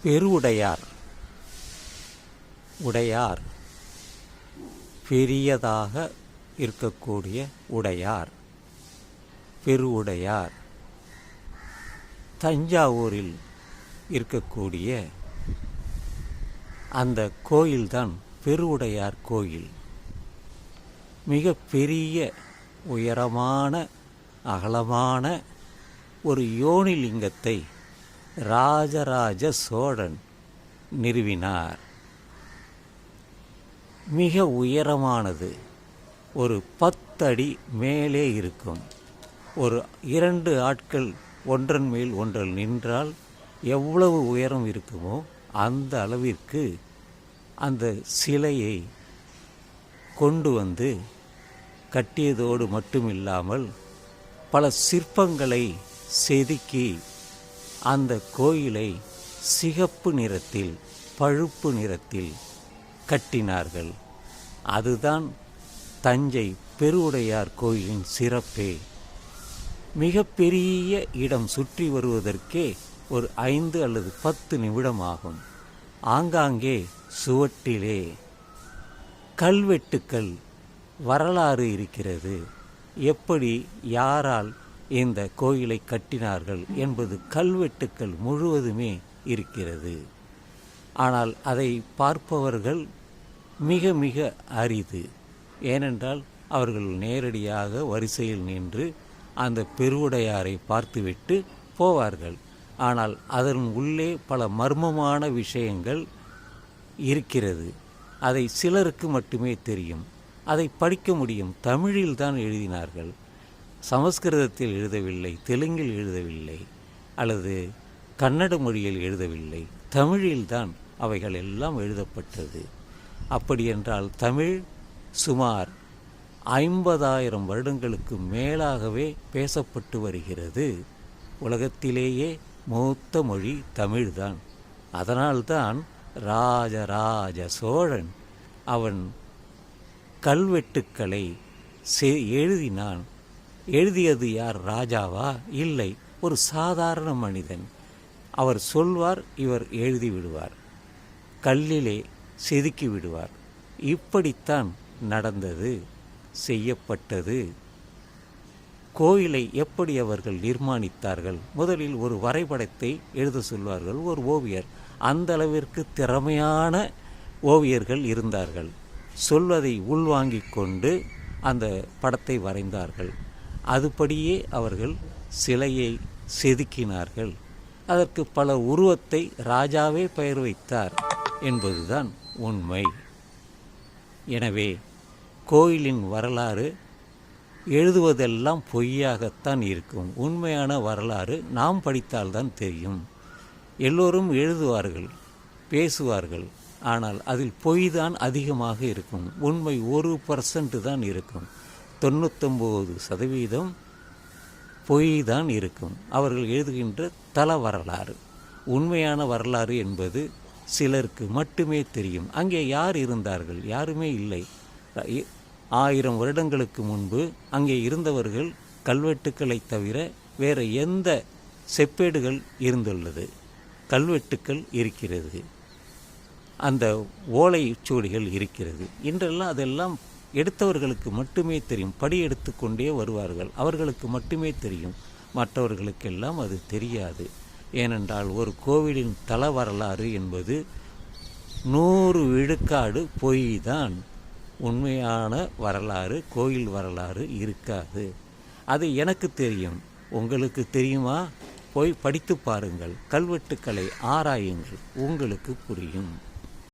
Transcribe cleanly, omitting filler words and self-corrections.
பெருவுடையார். உடையார் பெரியதாக இருக்கக்கூடிய உடையார், பெருவுடையார். தஞ்சாவூரில் இருக்கக்கூடிய அந்த கோயில்தான் பெருவுடையார் கோயில். மிக பெரிய உயரமான அகலமான ஒரு யோனிலிங்கத்தை ராஜராஜ சோழன் நிறுவினார். மிக உயரமானது, ஒரு 10 அடி மேலே இருக்கும். ஒரு 2 ஆட்கள் ஒன்றன் மேல் ஒன்றல் நின்றால் எவ்வளவு உயரம் இருக்குமோ அந்த அளவிற்கு அந்த சிலையை கொண்டு வந்து கட்டியதோடு மட்டுமில்லாமல் பல சிற்பங்களை செதுக்கி அந்த கோயிலை சிகப்பு நிறத்தில் பழுப்பு நிறத்தில் கட்டினார்கள். அதுதான் தஞ்சை பெருவுடையார் கோயிலின் சிறப்பே. மிக பெரிய இடம், சுற்றி வருவதற்கே ஒரு 5 அல்லது 10 நிமிடம் ஆகும். ஆங்காங்கே சுவட்டிலே கல்வெட்டுக்கள் வரலாறு இருக்கிறது. எப்படி யாரால் இந்த கோயிலை கட்டினார்கள் என்பது கல்வெட்டுக்கள் முழுவதுமே இருக்கிறது. ஆனால் அதை பார்ப்பவர்கள் மிக மிக அரிது. ஏனென்றால் அவர்கள் நேரடியாக வரிசையில் நின்று அந்த பெருவுடையாரை பார்த்துவிட்டு போவார்கள். ஆனால் அதன் உள்ளே பல மர்மமான விஷயங்கள் இருக்கிறது. அதை சிலருக்கு மட்டுமே தெரியும். அதை படிக்க முடியும். தமிழில் தான் எழுதினார்கள், சமஸ்கிருதத்தில் எழுதவில்லை, தெலுங்கில் எழுதவில்லை, அல்லது கன்னட மொழியில் எழுதவில்லை. தமிழில்தான் அவைகள் எல்லாம் எழுதப்பட்டது. அப்படியென்றால் தமிழ் சுமார் 50,000 வருடங்களுக்கு மேலாகவே பேசப்பட்டு வருகிறது. உலகத்திலேயே மூத்த மொழி தமிழ்தான். அதனால்தான் ராஜராஜ சோழன் அவன் கல்வெட்டுக்களை எழுதினான். எழுதியது யார்? ராஜாவா? இல்லை, ஒரு சாதாரண மனிதன். அவர் சொல்வார், இவர் எழுதி விடுவார், கல்லிலே செதுக்கி விடுவார். இப்படித்தான் நடந்தது, செய்யப்பட்டது. கோயிலை எப்படி அவர்கள் நிர்மாணித்தார்கள்? முதலில் ஒரு வரைபடத்தை எழுத சொல்வார்கள் ஒரு ஓவியர். அந்த அளவிற்கு திறமையான ஓவியர்கள் இருந்தார்கள். சொல்வதை உள்வாங்கிக் கொண்டு அந்த படத்தை வரைந்தார்கள். அதுபடியே அவர்கள் சிலையை செதுக்கினார்கள். அதற்கு பல உருவத்தை ராஜாவே பெயர் வைத்தார் என்பதுதான் உண்மை. எனவே கோயிலின் வரலாறு எழுதுவதெல்லாம் பொய்யாகத்தான் இருக்கும். உண்மையான வரலாறு நாம் படித்தால்தான் தெரியும். எல்லோரும் எழுதுவார்கள், பேசுவார்கள், ஆனால் அதில் பொய் தான் அதிகமாக இருக்கும். உண்மை 1% தான் இருக்கும். 99% பொய் தான் இருக்கும். அவர்கள் எழுதுகின்ற தல வரலாறு. உண்மையான வரலாறு என்பது சிலருக்கு மட்டுமே தெரியும். அங்கே யார் இருந்தார்கள்? யாருமே இல்லை. 1000 வருடங்களுக்கு முன்பு அங்கே இருந்தவர்கள் கல்வெட்டுக்களை தவிர வேறு எந்த செப்பேடுகள் இருந்துள்ளது? கல்வெட்டுக்கள் இருக்கிறது, அந்த ஓலைச்சுவடிகள் இருக்கிறது. இன்றெல்லாம் அதெல்லாம் எடுத்தவர்களுக்கு மட்டுமே தெரியும். படி எடுத்துக்கொண்டே வருவார்கள், அவர்களுக்கு மட்டுமே தெரியும். மற்றவர்களுக்கெல்லாம் அது தெரியாது. ஏனென்றால் ஒரு கோவிலின் தல வரலாறு என்பது 100 விழுக்காடு பொய் தான். உண்மையான வரலாறு, கோயில் வரலாறு இருக்காது. அது எனக்கு தெரியும், உங்களுக்கு தெரியுமா? போய் படித்து பாருங்கள், கல்வெட்டுக்களை ஆராயுங்கள், உங்களுக்கு புரியும்.